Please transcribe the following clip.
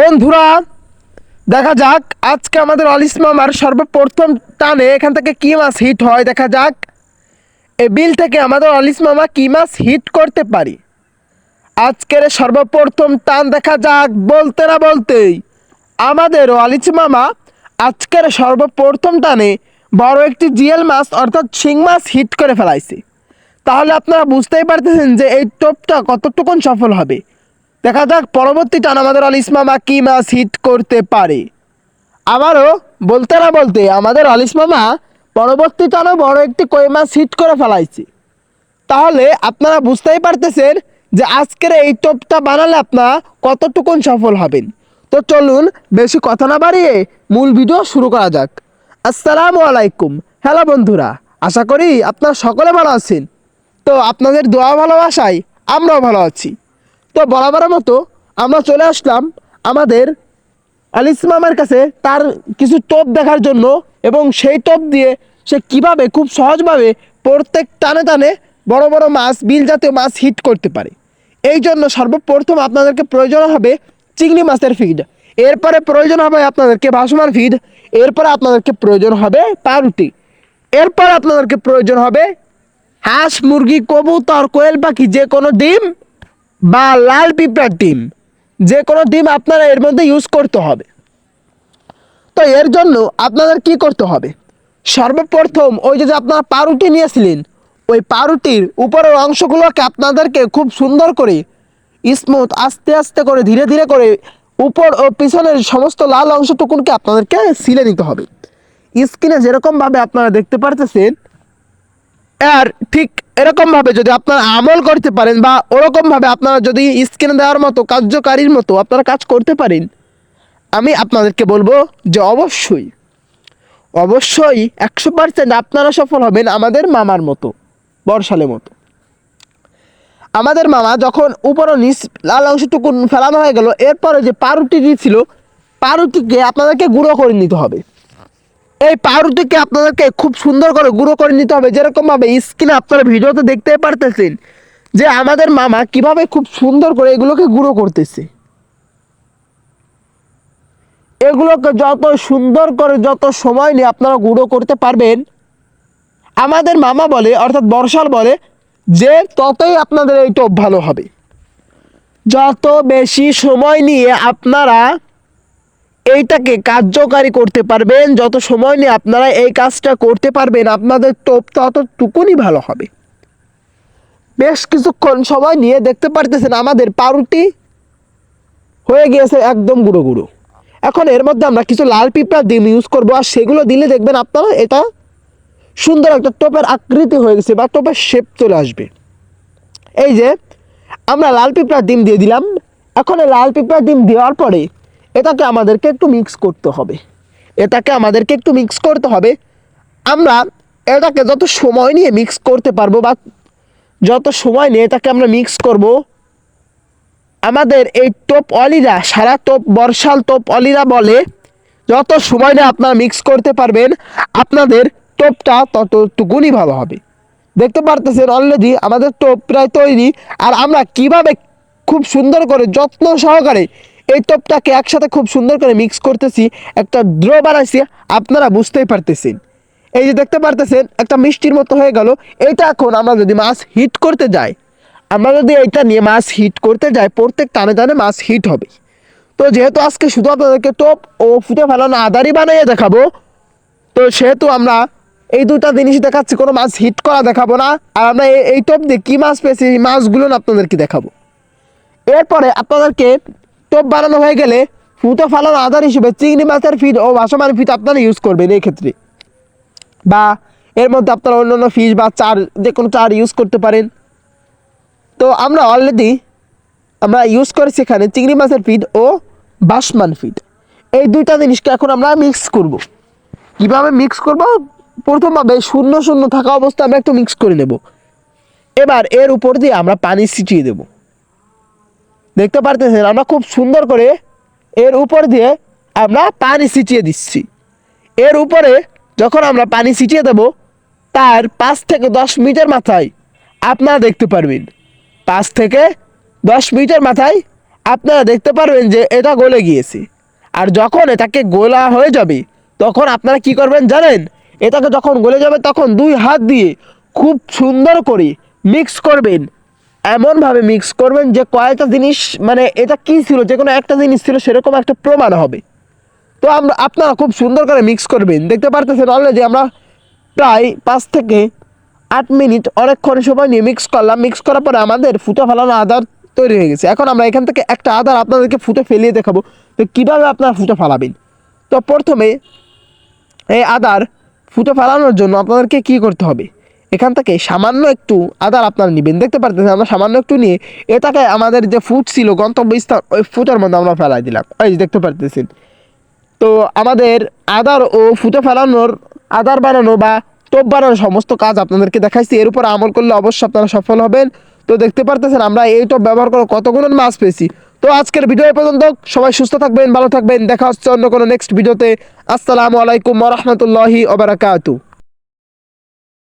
বন্ধুরা, দেখা যাক আজকে আমাদের অলিস মামার সর্বপ্রথম টানে এখান থেকে কি মাছ হিট হয়। দেখা যাক এই বিল থেকে আমাদের অলিস মামা কি মাছ হিট করতে পারি। আজকের সর্বপ্রথম টান দেখা যাক। বলতে না বলতেই আমাদের অলিস মামা আজকের সর্বপ্রথম টানে বড় একটি জিএল মাছ অর্থাৎ শিং মাছ হিট করে ফেলাইছে। তাহলে আপনারা বুঝতেই পারতেছেন যে এই টোপটা কতটুকুন সফল হবে। দেখা যাক পরবর্তী টান আমাদের অলিস মামা কি মাছ হিট করতে পারে। আবারও বলতে না বলতে আমাদের অলিস মামা পরবর্তী টানও বড় একটি কই মাছ হিট করে ফেলাইছে। তাহলে আপনারা বুঝতেই পারতেছেন যে আজকের এই টোপটা বানালে আপনারা কতটুকুন সফল হবেন। তো চলুন বেশি কথা না বাড়িয়ে মূল ভিডিও শুরু করা যাক। আসসালামু আলাইকুম। হ্যালো বন্ধুরা, আশা করি আপনারা সকলে ভালো আছেন। তো আপনাদের দোয়া ভালোবাসায় আমরাও ভালো আছি। তো বরাবরের মতো আমরা চলে আসলাম আমাদের অলিস মামার কাছে তার কিছু টোপ দেখার জন্য, এবং সেই টোপ দিয়ে সে কিভাবে খুব সহজভাবে প্রত্যেক টানে টানে বড় বড় মাছ, বিল জাতীয় মাছ হিট করতে পারে। এই জন্য সর্বপ্রথম আপনাদেরকে প্রয়োজন হবে চিংড়ি মাছের ফিড, এরপরে প্রয়োজন হবে আপনাদেরকে ভাসমান ফিড, এরপরে আপনাদেরকে প্রয়োজন হবে পাউরুটি, এরপর আপনাদেরকে প্রয়োজন হবে হাঁস, মুরগি, কবুতর, কোয়েল পাখি যে কোনো ডিম বা লাল পিঁপড়ার ডিম, যে কোনো ডিম আপনারা এর মধ্যে ইউজ করতে হবে। তো এর জন্য আপনাদের কি করতে হবে, সর্বপ্রথম ওই যে আপনারা পাউরুটি নিয়েছিলেন, ওই পাউরুটির উপরের অংশগুলোকে আপনাদেরকে খুব সুন্দর করে স্মুথ আস্তে আস্তে করে ধীরে ধীরে করে উপর ও পিছনের সমস্ত লাল অংশটুকুনকে আপনাদেরকে সিলে নিতে হবে। স্ক্রিনে যেরকমভাবে আপনারা দেখতে পারতেছেন, আর ঠিক এরকমভাবে যদি আপনারা আমল করতে পারেন বা ওরকমভাবে আপনারা যদি স্ক্রিনে দেওয়ার মতো কার্যকারীর মতো আপনারা কাজ করতে পারেন, আমি আপনাদেরকে বলবো যে অবশ্যই অবশ্যই 100% আপনারা সফল হবেন আমাদের মামার মতো, বর্ষালের মতো। আমাদের মামা যখন উপর ও নিচ লাল অংশটুকু ফেলানো হয়ে গেল, এরপরে যে পাউরুটি ছিল, পাউরুটিকে আপনাদেরকে গুঁড়ো করে নিতে হবে। এই পাউরুটিকে আপনাদেরকে খুব সুন্দর করে গুঁড়ো করে নিতে হবে, যেরকমভাবে স্ক্রিনে আপনারা ভিডিওতে দেখতে পারতেছেন যে আমাদের মামা কিভাবে খুব সুন্দর করে এগুলোকে গুঁড়ো করতেছে। এগুলোকে যত সুন্দর করে যত সময় নিয়ে আপনারা গুঁড়ো করতে পারবেন, আমাদের মামা বলে অর্থাৎ বর্ষাল বলে যে ততই আপনাদের এই টোপ ভালো হবে। যত বেশি সময় নিয়ে আপনারা এইটাকে কার্যকারী করতে পারবেন, যত সময় নিয়ে আপনারা এই কাজটা করতে পারবেন, আপনাদের টোপ ততটুকুনই ভালো হবে। বেশ কিছুক্ষণ সময় নিয়ে দেখতে পারতেছেন আমাদের পাউরুটি হয়ে গিয়েছে একদম গুঁড়ো গুঁড়ো। এখন এর মধ্যে আমরা কিছু লাল পিঁপড়া ডিম ইউজ করবো, আর সেগুলো দিলে দেখবেন আপনারা এটা সুন্দর একটা টোপের আকৃতি হয়ে গেছে বা টোপের শেপ চলে আসবে। এই যে আমরা লাল পিঁপড়ার ডিম দিয়ে দিলাম। এখন এই লাল পিঁপড়ার ডিম দেওয়ার পরে এটাকে আমাদেরকে একটু মিক্স করতে হবে। আমরা এটাকে যত সময় নিয়ে মিক্স করতে পারবো বা যত সময় নিয়ে এটাকে আমরা মিক্স করব, আমাদের এই টোপ অলিরা, সারা টোপ বর্ষাল টোপ অলিরা বলে যত সময় নিয়ে আপনারা মিক্স করতে পারবেন আপনাদের টোপটা ততটুকুনই ভালো হবে। দেখতে পারতেছেন অলরেডি আমাদের টোপ প্রায় তৈরি। আর আমরা কিভাবে খুব সুন্দর করে যত্ন সহকারে এই টোপটাকে একসাথে খুব সুন্দর করে মিক্স করতেছি, একটা ড্রো বানাইছি, আপনারা বুঝতেই পারতেছেন। এই যে দেখতে পারতেছেন একটা মিষ্টির মতো হয়ে গেল। এইটা এখন আমরা যদি মাছ হিট করতে যাই, এইটা নিয়ে মাছ হিট করতে যাই, প্রত্যেক টানে টানে মাছ হিট হবে। তো যেহেতু আজকে শুধু আপনাদেরকে টোপ ও ফুটে ফেলানো আদারই বানিয়ে দেখাবো, তো সেহেতু আমরা এই দুটা জিনিস দেখাচ্ছি, কোনো মাছ হিট করা দেখাবো না। আর আমরা এই টোপ দিয়ে কী মাছ পেয়েছি এই মাছগুলো আপনাদেরকে দেখাবো। এরপরে আপনাদেরকে টোপ বানানো হয়ে গেলে ফুটে ফেলানো আদার হিসেবে চিংড়ি মাছের ফিড ও ভাসমান ফিড আপনারা ইউজ করবেন এই ক্ষেত্রে, বা এর মধ্যে আপনারা অন্যান্য ফিশ বা চার যে কোনো চার ইউজ করতে পারেন। তো আমরা অলরেডি ইউজ করেছি এখানে চিংড়ি মাছের ফিড ও ভাসমান ফিড। এই দুইটা জিনিসকে এখন আমরা মিক্স করব। কীভাবে মিক্স করব, প্রথমভাবে শূন্য শূন্য থাকা অবস্থায় আমরা একটু মিক্স করে নেব। এবার এর উপর দিয়ে আমরা পানি ছিটিয়ে দেব। দেখতে পারতেছেন আমরা খুব সুন্দর করে এর উপর দিয়ে আমরা পানি ছিটিয়ে দিচ্ছি। এর উপরে যখন আমরা পানি ছিটিয়ে দেব, তার 5 থেকে 10 মিনিটের মাথায় আপনারা দেখতে পারবেন, 5 থেকে 10 মিনিটের মাথায় আপনারা দেখতে পারবেন যে এটা গলে গিয়েছে। আর যখন এটাকে গোলা হয়ে যাবে তখন আপনারা কি করবেন জানেন, এটাকে যখন গলে যাবে তখন 2 হাত দিয়ে খুব সুন্দর করে মিক্স করবেন। এমনভাবে মিক্স করবেন যে কয়েকটা জিনিস, মানে এটা কি ছিল, যে কোনো একটা জিনিস ছিল সেরকম একটা প্রমাণ হবে। তো আপনারা খুব সুন্দর করে মিক্স করবেন। দেখতে পারতেছেন অলরেডি আমরা প্রায় 5 থেকে 8 মিনিট অনেকক্ষণ সময় নিয়ে মিক্স করলাম। মিক্স করার পরে আমাদের ফুটো ফেলানো আদার তৈরি হয়ে গেছে। এখন আমরা এখান থেকে একটা আদার আপনাদেরকে ফুটো ফেলিয়ে দেখাবো তো কীভাবে আপনারা ফুটো ফেলাবেন। তো প্রথমে এই আদার ফুটো ফেলানোর জন্য আপনাদেরকে কী করতে হবে, এখান থেকে সামান্য একটু আদার আপনারা নেবেন। দেখতে পারতেছেন আমরা সামান্য একটু নিয়ে এটাকে আমাদের যে ফুট ছিল গন্তব্যস্থান ওই ফুটের মধ্যে আমরা ফেলাই দিলাম। এই যে দেখতে পারতেছেন। তো আমাদের আদার ও ফুটো ফেলানোর, আদার বানানো বা টোপ বানানোর সমস্ত কাজ আপনাদেরকে দেখাইছি। এর উপর আমল করলে অবশ্যই আপনারা সফল হবেন। তো দেখতে পারতেছেন আমরা এই টোপ ব্যবহার করে কতগুলো মাছ পেয়েছি। তো আজকের ভিডিও এই পর্যন্ত। সবাই সুস্থ থাকবেন, ভালো থাকবেন। দেখা হচ্ছে অন্য কোনো নেক্সট ভিডিওতে। আসসালামু আলাইকুম ওয়া রাহমাতুল্লাহি ওয়া বারাকাতুহু।